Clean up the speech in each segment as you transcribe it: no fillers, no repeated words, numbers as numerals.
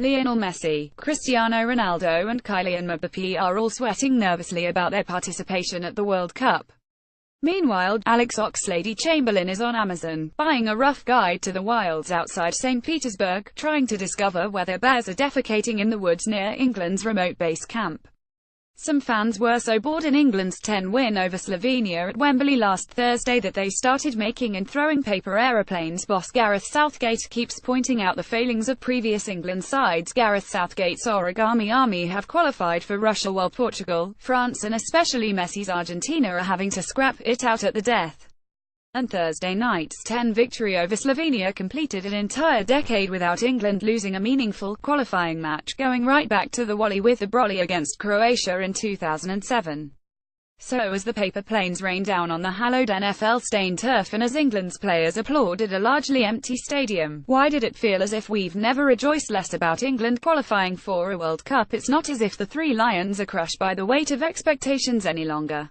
Lionel Messi, Cristiano Ronaldo and Kylian Mbappé are all sweating nervously about their participation at the World Cup. Meanwhile, Alex Oxlade-Chamberlain is on Amazon, buying a rough guide to the wilds outside St. Petersburg, trying to discover whether bears are defecating in the woods near England's remote base camp. Some fans were so bored in England's 10 win over Slovenia at Wembley last Thursday that they started making and throwing paper aeroplanes. Boss Gareth Southgate keeps pointing out the failings of previous England sides. Gareth Southgate's origami army have qualified for Russia while Portugal, France and especially Messi's Argentina are having to scrap it out at the death. And Thursday night's 10 victory over Slovenia completed an entire decade without England losing a meaningful qualifying match, going right back to the Wally with the Brolly against Croatia in 2007. So as the paper planes rained down on the hallowed NFL-stained turf and as England's players applauded a largely empty stadium, why did it feel as if we've never rejoiced less about England qualifying for a World Cup? It's not as if the Three Lions are crushed by the weight of expectations any longer.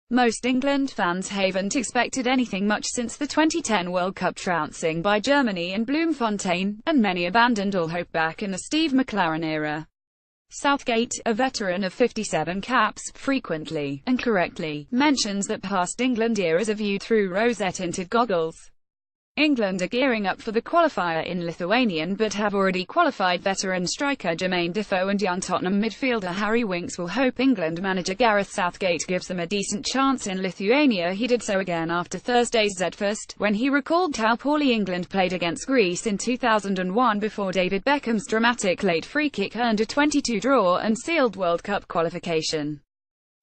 Most England fans haven't expected anything much since the 2010 World Cup trouncing by Germany in Bloemfontein, and many abandoned all hope back in the Steve McClaren era. Southgate, a veteran of 57 caps, frequently, and correctly, mentions that past England eras are viewed through rosette-tinted goggles. England are gearing up for the qualifier in Lithuanian but have already qualified. Veteran striker Jermaine Defoe and young Tottenham midfielder Harry Winks will hope England manager Gareth Southgate gives them a decent chance in Lithuania. He did so again after Thursday's Z-First, when he recalled how poorly England played against Greece in 2001 before David Beckham's dramatic late free-kick earned a 22 draw and sealed World Cup qualification.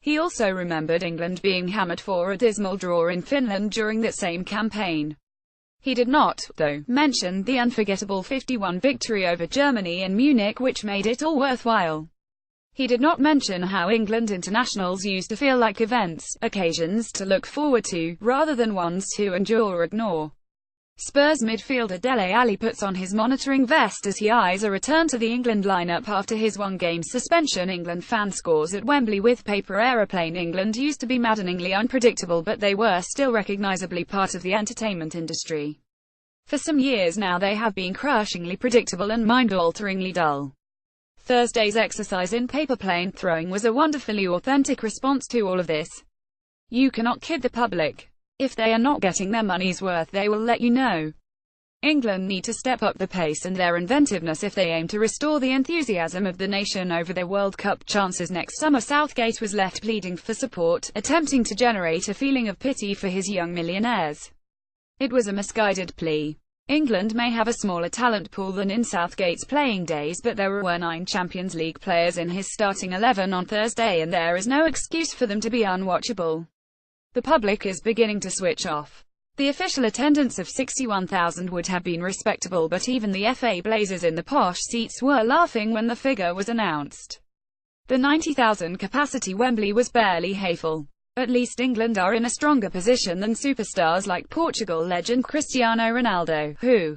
He also remembered England being hammered for a dismal draw in Finland during that same campaign. He did not, though, mention the unforgettable 5-1 victory over Germany in Munich which made it all worthwhile. He did not mention how England internationals used to feel like events, occasions to look forward to, rather than ones to endure or ignore. Spurs midfielder Dele Alli puts on his monitoring vest as he eyes a return to the England lineup after his one-game suspension. England fan scores at Wembley with paper aeroplane. England used to be maddeningly unpredictable, but they were still recognisably part of the entertainment industry. For some years now they have been crushingly predictable and mind-alteringly dull. Thursday's exercise in paper plane throwing was a wonderfully authentic response to all of this. You cannot kid the public. If they are not getting their money's worth, they will let you know. England need to step up the pace and their inventiveness if they aim to restore the enthusiasm of the nation over their World Cup chances next summer. Southgate was left pleading for support, attempting to generate a feeling of pity for his young millionaires. It was a misguided plea. England may have a smaller talent pool than in Southgate's playing days, but there were 9 Champions League players in his starting 11 on Thursday and there is no excuse for them to be unwatchable. The public is beginning to switch off. The official attendance of 61,000 would have been respectable, but even the FA Blazers in the posh seats were laughing when the figure was announced. The 90,000 capacity Wembley was barely half-full. At least England are in a stronger position than superstars like Portugal legend Cristiano Ronaldo, who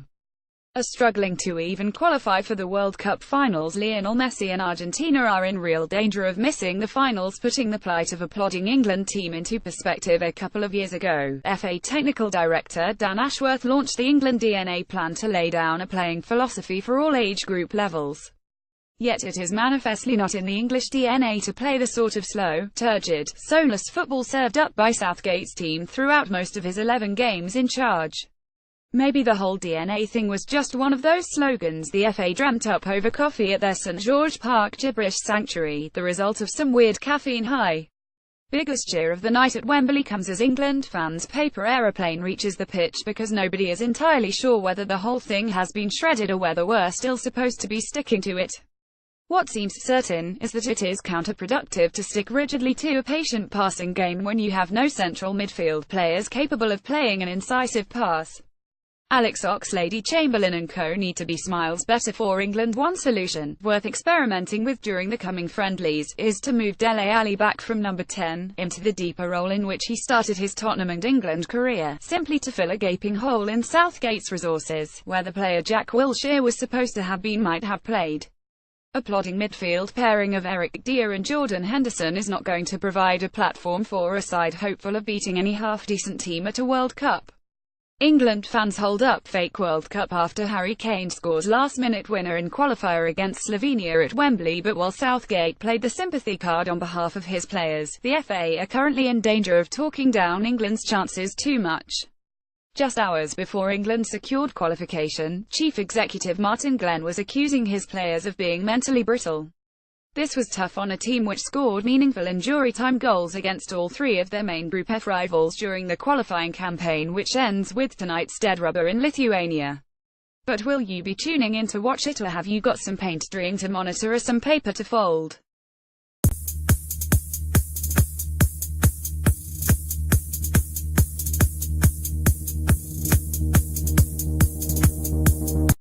are struggling to even qualify for the World Cup finals. Lionel Messi and Argentina are in real danger of missing the finals, putting the plight of a plodding England team into perspective. A couple of years ago, FA Technical Director Dan Ashworth launched the England DNA plan to lay down a playing philosophy for all age group levels. Yet it is manifestly not in the English DNA to play the sort of slow, turgid, soulless football served up by Southgate's team throughout most of his 11 games in charge. Maybe the whole DNA thing was just one of those slogans the FA dreamt up over coffee at their St George Park gibberish sanctuary, the result of some weird caffeine high. Biggest cheer of the night at Wembley comes as England fans' paper aeroplane reaches the pitch, because nobody is entirely sure whether the whole thing has been shredded or whether we're still supposed to be sticking to it. What seems certain is that it is counterproductive to stick rigidly to a patient passing game when you have no central midfield players capable of playing an incisive pass. Alex Oxlade-Chamberlain and co need to be miles better for England. One solution, worth experimenting with during the coming friendlies, is to move Dele Alli back from number 10, into the deeper role in which he started his Tottenham and England career, simply to fill a gaping hole in Southgate's resources, where the player Jack Wilshere was supposed to have been might have played. A plodding midfield pairing of Eric Dier and Jordan Henderson is not going to provide a platform for a side hopeful of beating any half-decent team at a World Cup. England fans hold up fake World Cup after Harry Kane scores last-minute winner in qualifier against Slovenia at Wembley. But while Southgate played the sympathy card on behalf of his players, the FA are currently in danger of talking down England's chances too much. Just hours before England secured qualification, Chief Executive Martin Glenn was accusing his players of being mentally brittle. This was tough on a team which scored meaningful injury-time goals against all three of their main Group F rivals during the qualifying campaign, which ends with tonight's dead rubber in Lithuania. But will you be tuning in to watch it, or have you got some paint drying to monitor or some paper to fold?